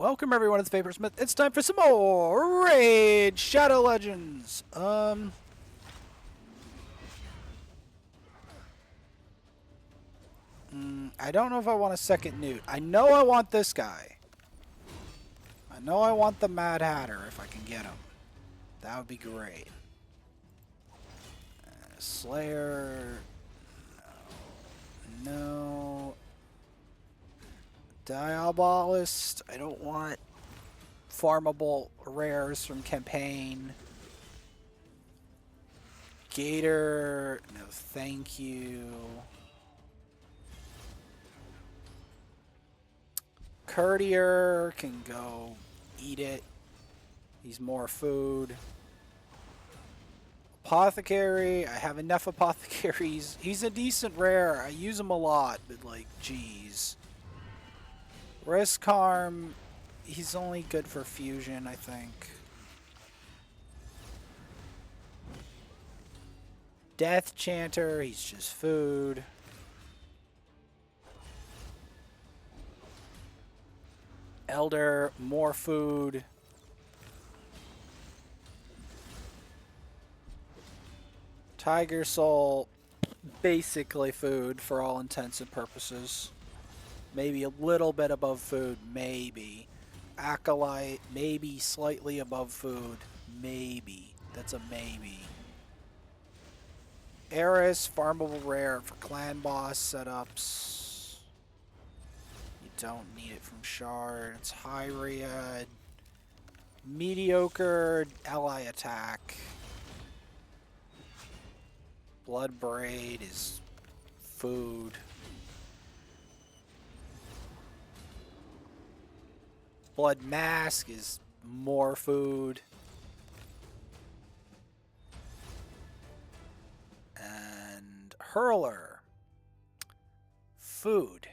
Welcome everyone to the Vapor Smith. It's time for some more Raid Shadow Legends. I don't know if I want a second newt. I know I want this guy. I know I want the Mad Hatter if I can get him. That would be great. Slayer. No. Diabolist. I don't want farmable rares from campaign. Gator. No, thank you. Courtier can go eat it. He's more food. Apothecary. I have enough apothecaries. He's a decent rare. I use him a lot, but like, geez. Risk harm. He's only good for fusion, I think. Death Chanter. He's just food. Elder, more food. Tiger Soul, basically food for all intents and purposes. Maybe a little bit above food, maybe. Acolyte, maybe slightly above food, maybe. That's a maybe. Eris, farmable rare for clan boss setups. Don't need it from shards. Hyriad. Mediocre ally attack. Blood braid is food. Blood mask is more food. And hurler. Food.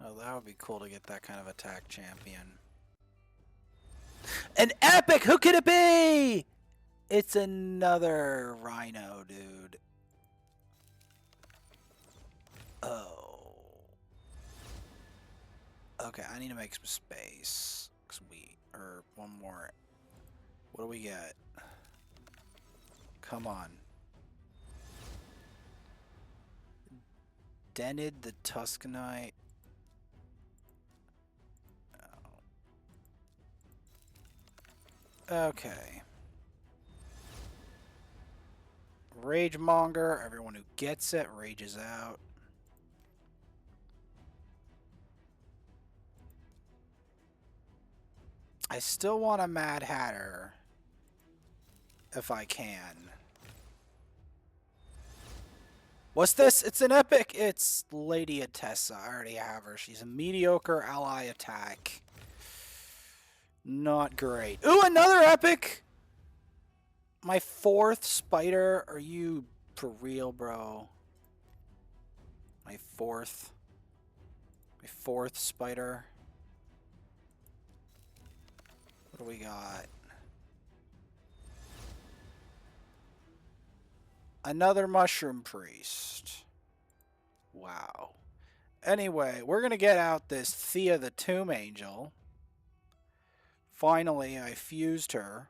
Oh, that would be cool to get that kind of attack champion. An epic! Who could it be? It's another Rhino, dude. Oh. Okay, I need to make some space. Or one more. What do we get? Come on. Denid the Tuscanite. Okay. Ragemonger. Everyone who gets it rages out. I still want a Mad Hatter. If I can. What's this? It's an epic. It's Lady Atessa. I already have her. She's a mediocre ally attack. Not great. Ooh, another epic! My fourth spider? Are you for real, bro? My fourth spider? What do we got? Another mushroom priest. Wow. Anyway, we're gonna get out this Thea the Tomb Angel. Finally, I fused her.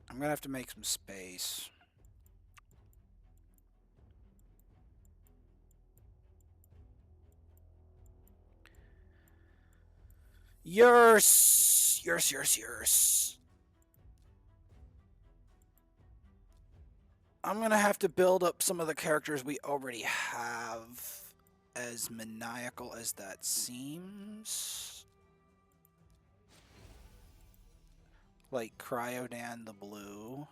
I'm going to have to make some space. Yours. I'm going to have to build up some of the characters we already have, as maniacal as that seems. Like Cryodan the Blue.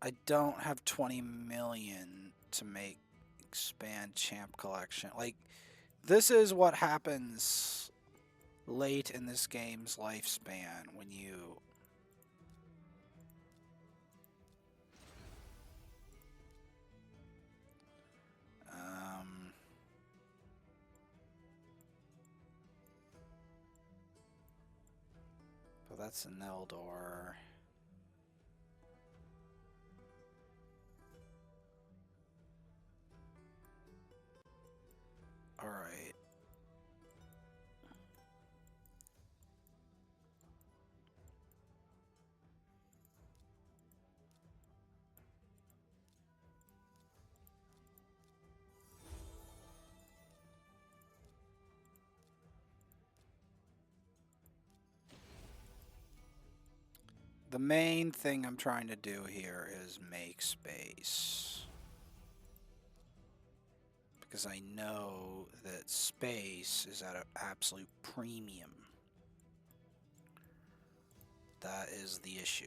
I don't have 20 million to make expand champ collection. Like, this is what happens late in this game's lifespan when you that's an Eldor. Alright. The main thing I'm trying to do here is make space. Because I know that space is at an absolute premium. That is the issue.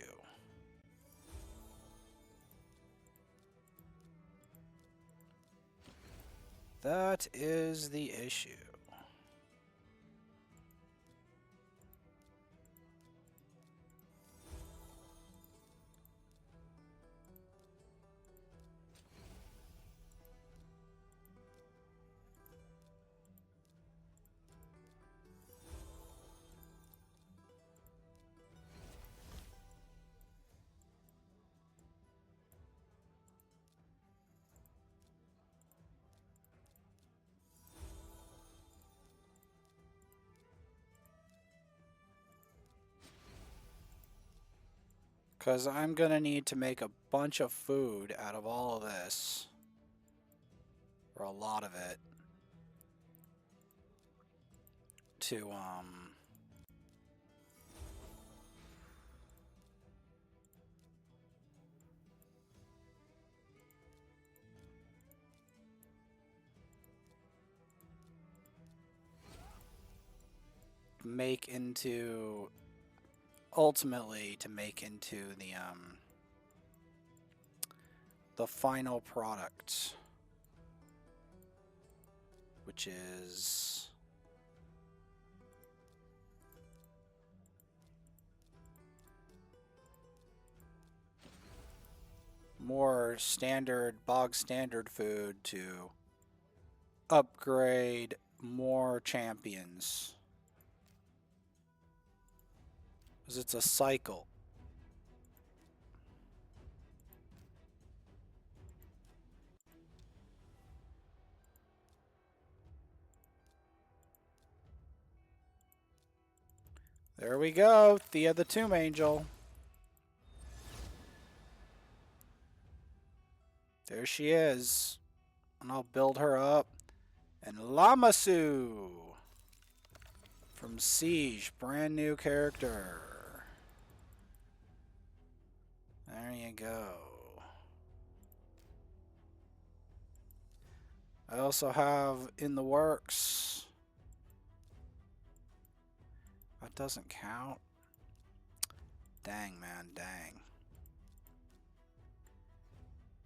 That is the issue. Because I'm going to need to make a bunch of food out of all of this. Or a lot of it. To, make into... Ultimately, to make into the final product. Which is... more standard, bog standard food to upgrade more champions. Because it's a cycle. There we go, Thea the Tomb Angel. There she is. And I'll build her up. And Lamasu from Siege, brand new character. There you go. I also have in the works. That doesn't count. Dang, man, dang.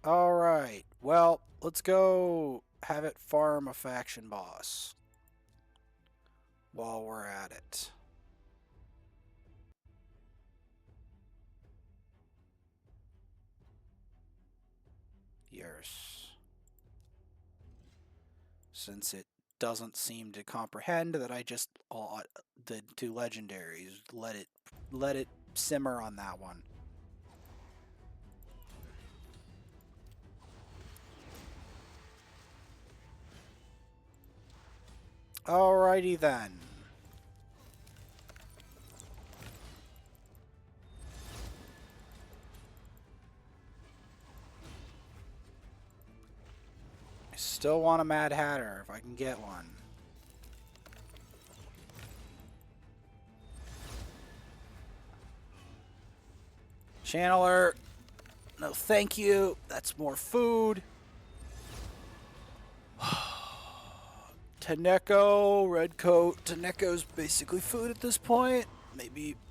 Alright, well, let's go have it farm a faction boss while we're at it. Yes. Since it doesn't seem to comprehend that I just did 2 legendaries, let it simmer on that one. Alrighty then. I still want a Mad Hatter if I can get one. Channeler, no thank you. That's more food. Taneko, red coat. Taneko's basically food at this point.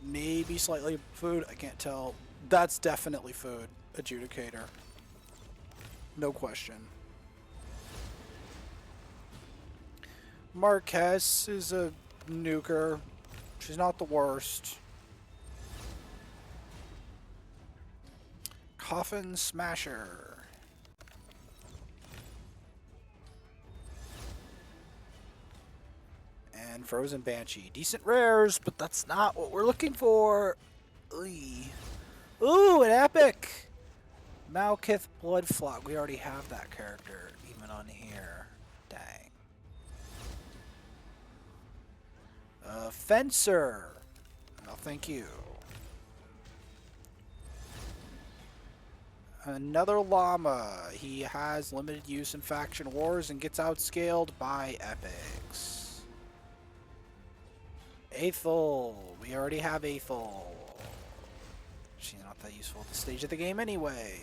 Maybe slightly food. I can't tell. That's definitely food. Adjudicator. No question. Marquez is a nuker. She's not the worst. Coffin Smasher. And Frozen Banshee. Decent rares, but that's not what we're looking for. Oy. Ooh, an epic! Malkith Bloodflock. We already have that character, even on here. Dang. Fencer. No, thank you. Another llama. He has limited use in faction wars and gets outscaled by epics. Aethel. We already have Aethel. She's not that useful at this stage of the game anyway.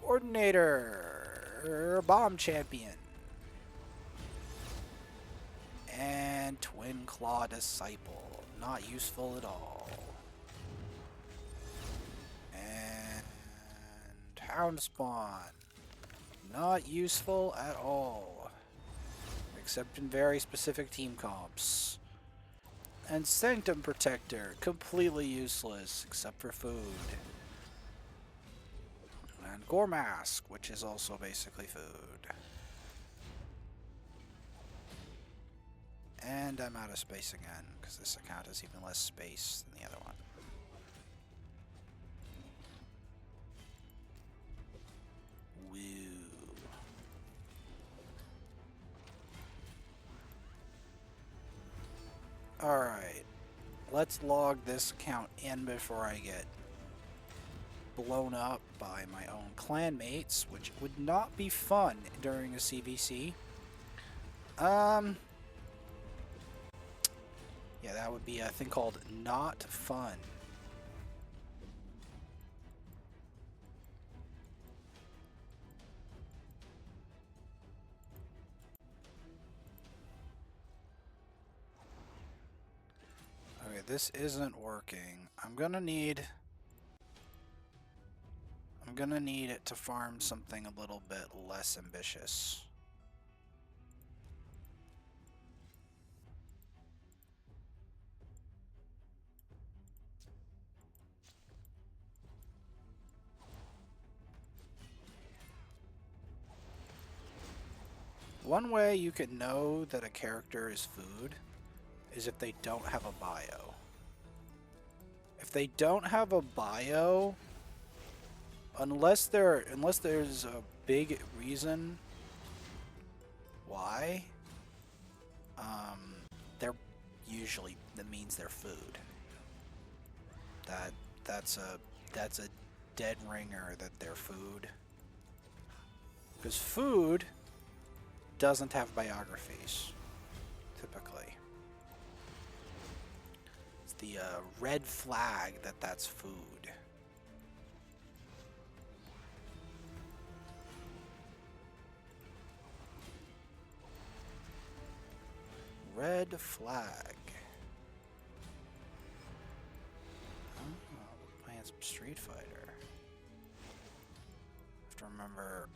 Ordinator. Bomb Champion. And Twin Claw Disciple. Not useful at all. And Houndspawn. Not useful at all. Except in very specific team comps. And Sanctum Protector. Completely useless except for food. And Gore Mask, which is also basically food. And I'm out of space again, because this account has even less space than the other one. Woo. Alright. Let's log this account in before I get blown up by my own clanmates, which would not be fun during a CVC. Yeah, that would be a thing called not fun. Okay, this isn't working. I'm gonna need it to farm something a little bit less ambitious. One way you can know that a character is food is if they don't have a bio. If they don't have a bio, unless there's a big reason why, they're usually, that means they're food. That's a dead ringer that they're food. Because food doesn't have biographies, typically. It's the red flag that that's food. Red flag. Oh, playing some Street Fighter. I have to remember,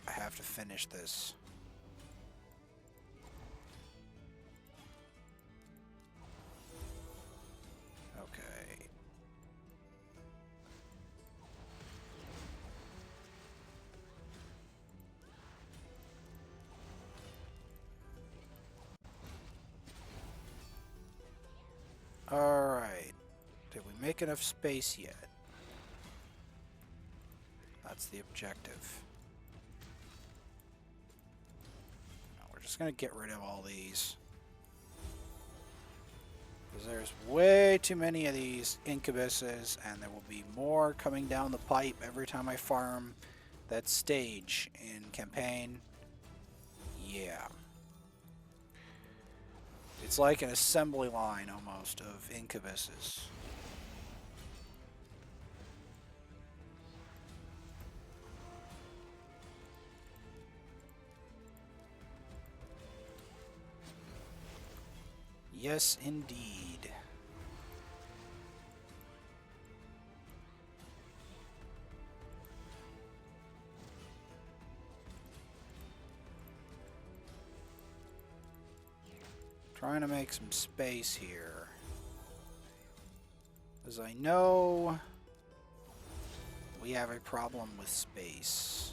I have to finish this. Okay. Alright. Did we make enough space yet? That's the objective. No, we're just gonna get rid of all these. Because there's way too many of these incubuses, and there will be more coming down the pipe every time I farm that stage in campaign. Yeah. It's like an assembly line almost of incubuses. Yes, indeed. Trying to make some space here. As I know, we have a problem with space.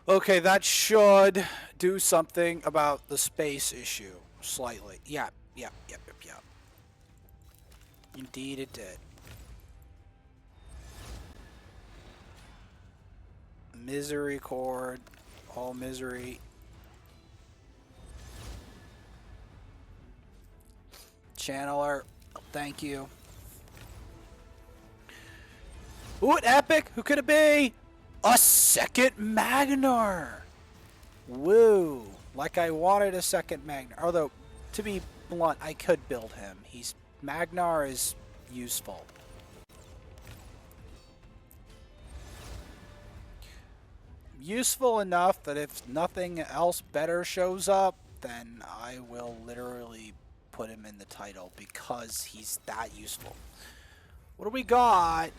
Okay, that should do something about the space issue. Slightly. Yeah, yeah, yep, yep, yep. Indeed it did. Misery cord. All misery. Channeler. Thank you. Ooh, an epic! Who could it be? A second Magnarr! Woo! Like I wanted a second Magnarr. Although, to be blunt, I could build him. Magnarr is useful. Useful enough that if nothing else better shows up, then I will literally put him in the title because he's that useful. What do we got?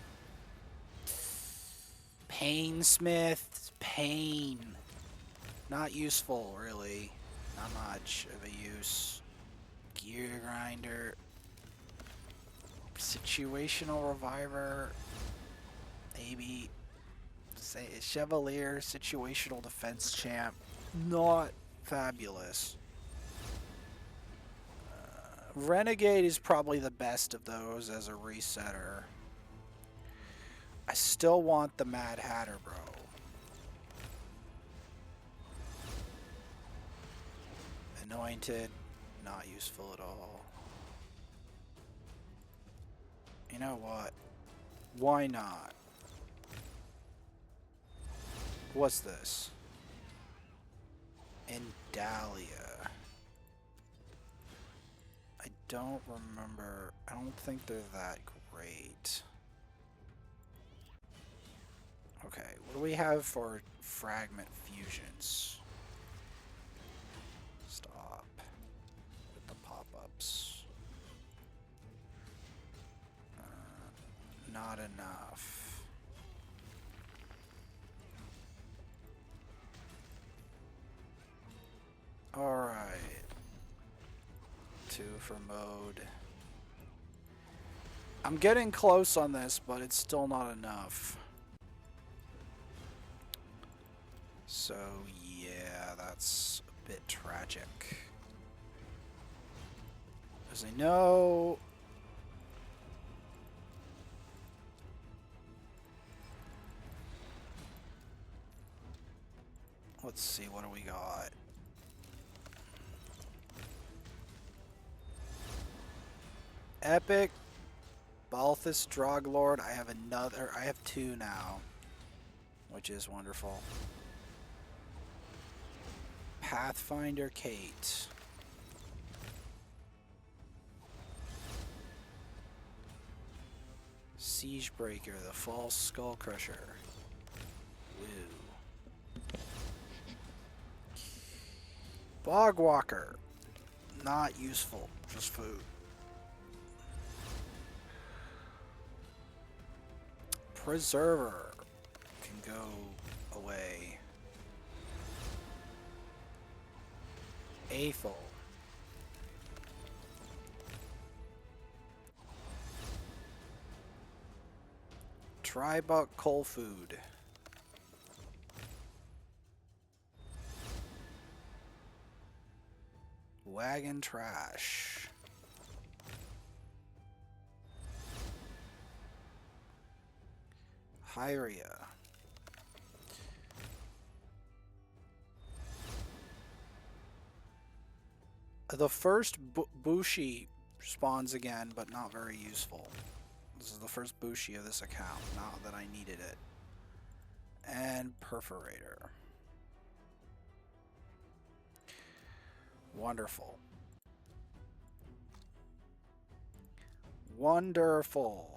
Painsmith. Pain. Not useful, really. Not much of a use. Gear grinder. Situational reviver. Maybe. Say Chevalier. Situational defense champ. Not fabulous. Renegade is probably the best of those as a resetter. I still want the Mad Hatter, bro. Anointed, not useful at all. You know what? Why not? What's this? Indalia. I don't remember. I don't think they're that great. Okay, what do we have for fragment fusions? Stop with the pop-ups. Not enough. Alright. 2 for mode. I'm getting close on this, but it's still not enough. So, yeah, that's a bit tragic. As I know... Let's see, what do we got? Epic. Balthus Droglord. I have 2 now. Which is wonderful. Pathfinder Kate. Siegebreaker, the False Skull Crusher. Woo. Bogwalker. Not useful, just food. Preserver can go away. Aethel. Tribuck Coal Food. Wagon Trash. Hyria. The first Bushi spawns again, but not very useful. This is the first Bushi of this account, not that I needed it. And Perforator. Wonderful. Wonderful.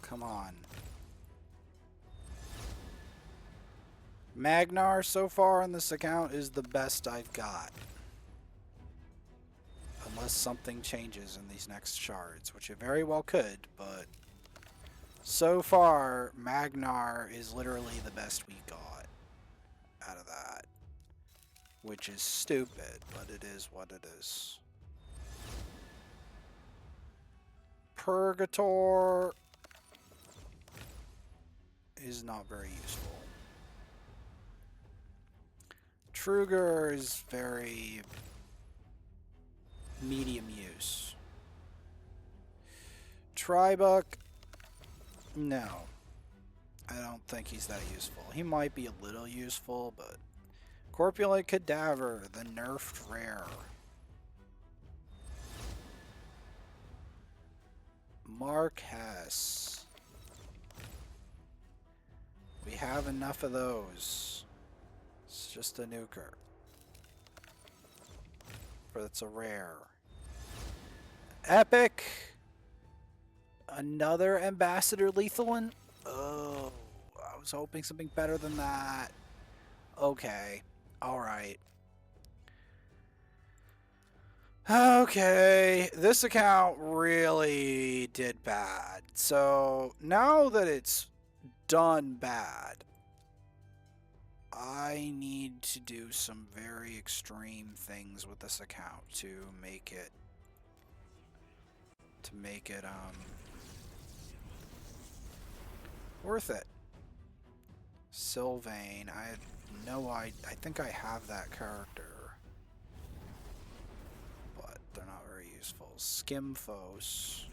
Come on. Magnarr so far on this account is the best I've got. Unless something changes in these next shards, which it very well could, but so far, Magnarr is literally the best we got out of that. which is stupid, but it is what it is. Purgator is not very useful. Truger is very medium use. Tribuck, no. I don't think he's that useful. He might be a little useful, but... Corpulent Cadaver, the nerfed rare. Mark Hess. We have enough of those. It's just a nuker. But it's a rare. Epic! Another Ambassador Lethal one? Oh, I was hoping something better than that. Okay. Alright. Okay. This account really did bad. So, now that it's done bad, I need to do some very extreme things with this account to make it worth it. Sylvain, I think I have that character, but they're not very useful. Skimfos,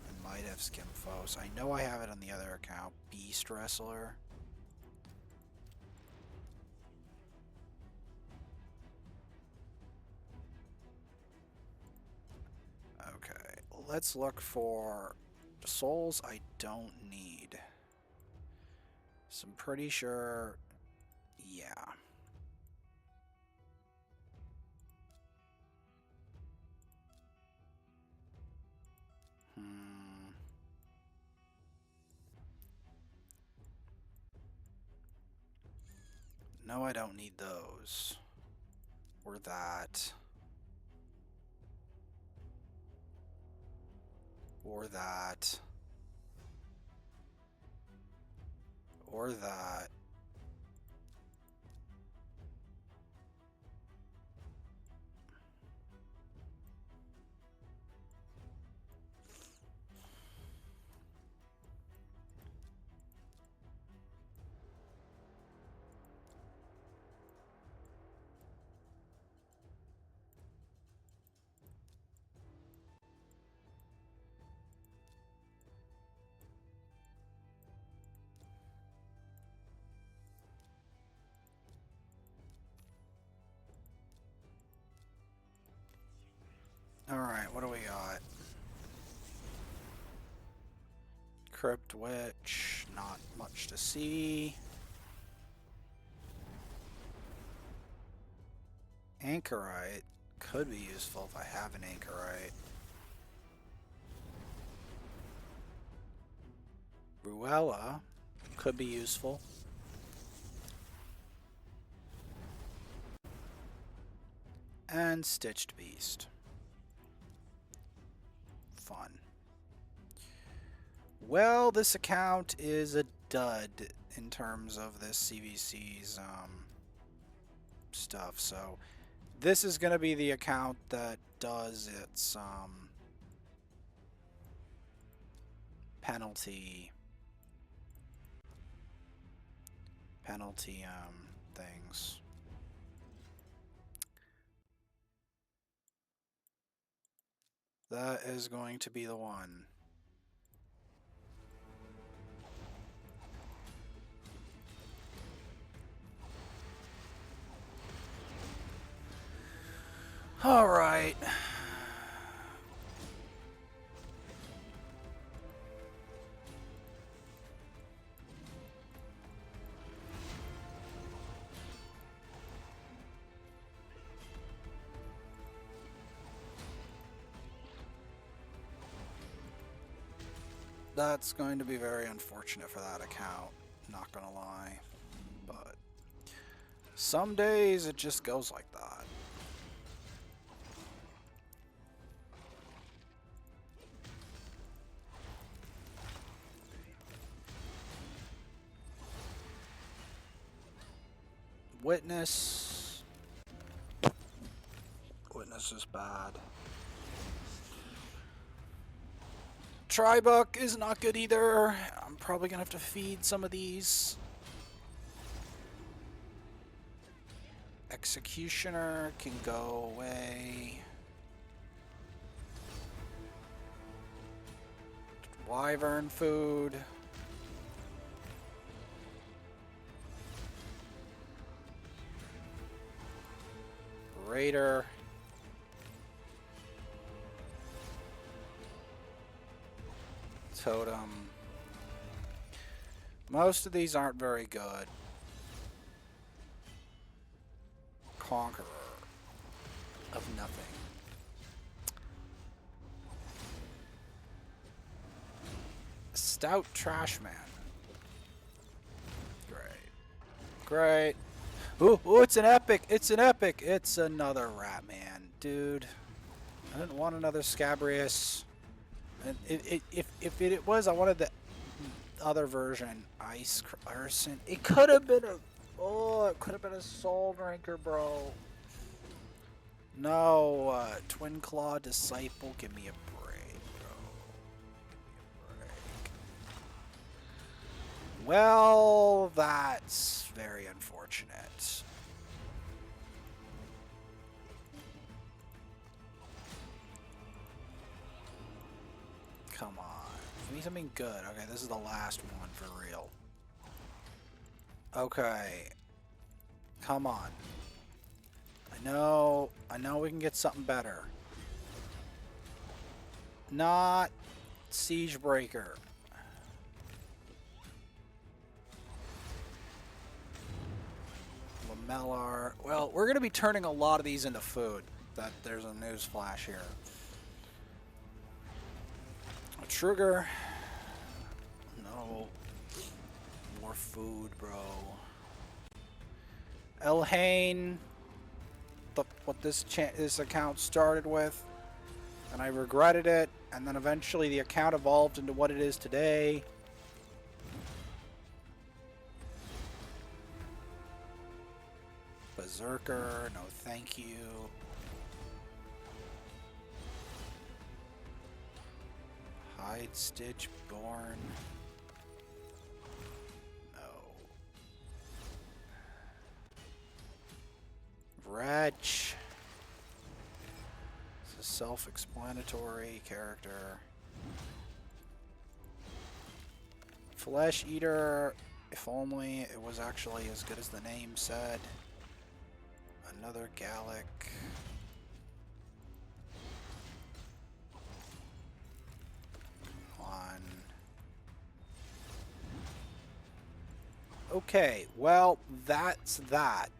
I might have Skimfos. I know I have it on the other account. Beast Wrestler. Okay, let's look for souls I don't need. So I'm pretty sure, yeah. No, I don't need those. Or that. Or that. Or that. Alright, what do we got? Crypt Witch, not much to see. Anchorite could be useful if I have an Anchorite. Ruella could be useful. And Stitched Beast. Fun. Well, this account is a dud in terms of this CVC's stuff, so this is going to be the account that does its penalty things. That is going to be the one. All right. That's going to be very unfortunate for that account, not gonna lie. But some days it just goes like that. Witness, Witness is bad. Tribuck is not good either. I'm probably gonna have to feed some of these. Executioner can go away. Wyvern food. Raider. Totem. Most of these aren't very good. Conqueror of nothing. Stout Trash Man. Great. Great. Ooh, ooh, it's an epic. It's an epic. It's another Rat Man. Dude. I didn't want another Scabrius. And if it was, I wanted the other version. Ice Arson. It could have been a... Oh, it could have been a Soul Drinker, bro. No, Twin Claw Disciple, give me a break, bro. Give me a break. Well, that's very unfortunate. Come on. Give me something good. Okay, this is the last one for real. Okay. Come on. I know we can get something better. Not Siegebreaker. Magnarr. Well, we're going to be turning a lot of these into food. There's a news flash here. A Trigger. No. More food, bro. Elhain. What this account started with, and I regretted it, and then eventually the account evolved into what it is today. Berserker, no thank you. Hide Stitch Born. Wretch. It's a self-explanatory character. Flesh Eater, if only it was actually as good as the name said. Another Gallic. Come on. Okay, well, that's that.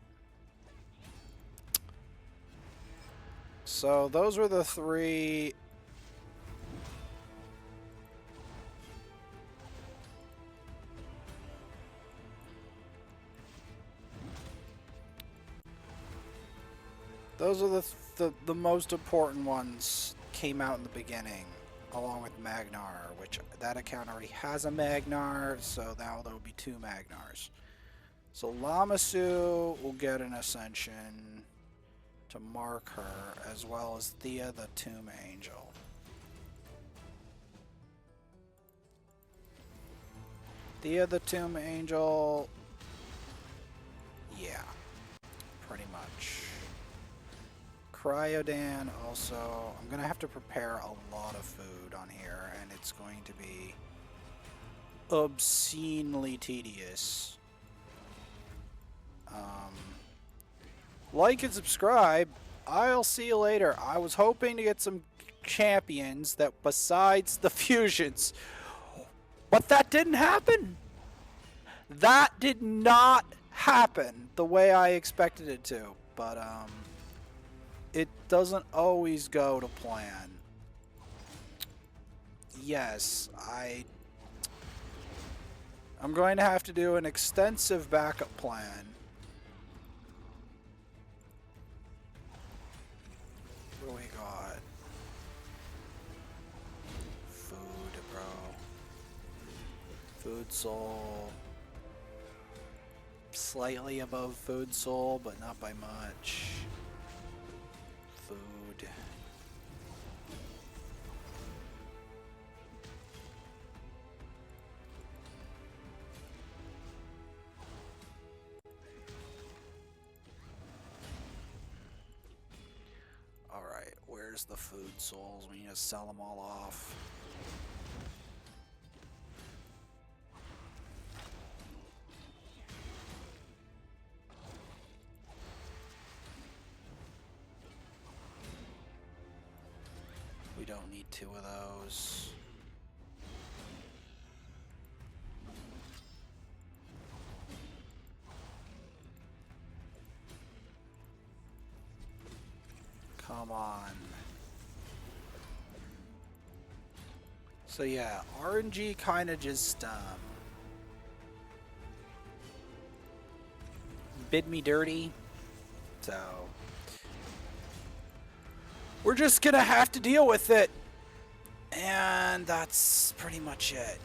So those were the three. Those are the most important ones came out in the beginning, along with Magnarr, which that account already has a Magnarr, so now there will be 2 Magnarrs. So Lamasu will get an Ascension to mark her, as well as Thea the Tomb Angel. Thea the Tomb Angel, yeah, pretty much. Cryodan also, I'm gonna have to prepare a lot of food on here, and it's going to be obscenely tedious. Like and subscribe. I'll see you later. I was hoping to get some champions that besides the fusions, but that didn't happen. That did not happen the way I expected it to, but it doesn't always go to plan. Yes, I'm going to have to do an extensive backup plan. What do we got? Food, bro. Food soul. Slightly above food soul, but not by much. Food. Alright, where's the food souls? We need to sell them all off. We don't need 2 of those. Come on. So yeah, RNG kind of just bid me dirty. So we're just gonna have to deal with it. And that's pretty much it.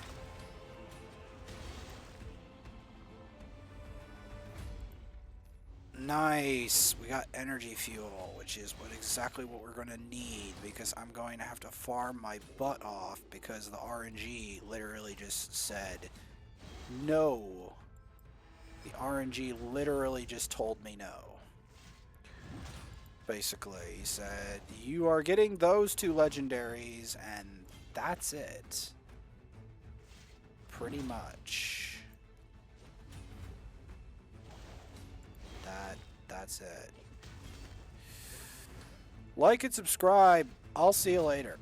Nice. We got energy fuel, which is exactly what we're going to need, because I'm going to have to farm my butt off because the RNG literally just said no. The RNG literally just told me no. Basically, he said, you are getting those 2 legendaries, and that's it. Pretty much. That's it. Like and subscribe. I'll see you later.